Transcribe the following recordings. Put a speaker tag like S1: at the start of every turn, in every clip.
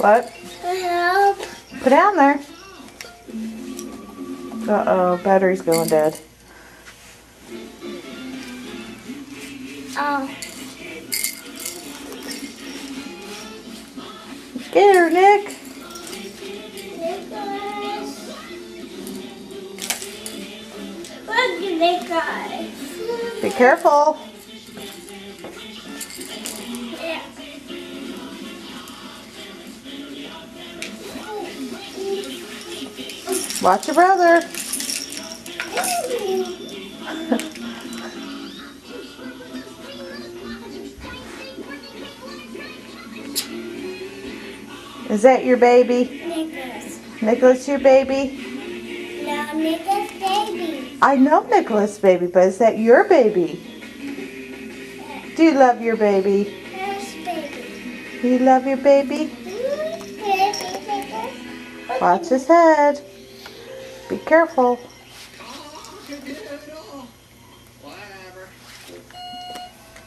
S1: What?
S2: Help.
S1: Put down there. Uh-oh, battery's going dead.
S2: Oh.
S1: Get her, Nick.
S2: Nicholas. Look at Nicholas.
S1: Be careful.
S2: Yeah.
S1: Watch your brother. Is that your baby?
S2: Nicholas.
S1: Nicholas, your baby?
S2: No, Nicholas baby.
S1: I know Nicholas' baby, but is that your baby? Do you love your baby?
S2: Yes, baby.
S1: Do you love your baby? Watch his head. Be careful.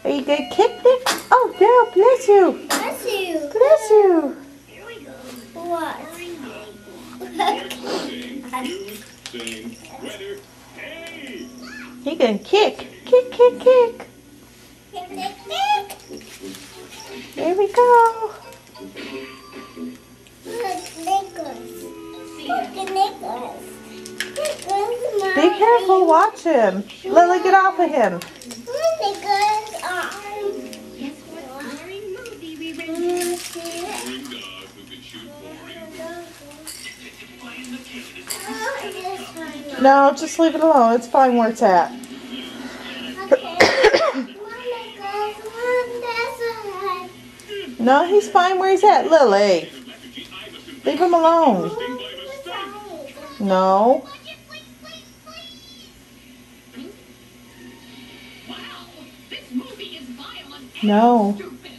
S1: Are you gonna kick Nick? Oh, no, bless you.
S2: Bless you.
S1: Bless you.
S2: What?
S1: He can kick. Kick, kick, kick. There we go.
S2: Look, Nicholas. Look at Nicholas. Nicholas,
S1: Be careful. Watch him. Lily, get off of him.
S2: Nicholas' arm.
S1: No, just leave it alone. It's fine where it's at. No, he's fine where he's at, Lily. Leave him alone. No. No.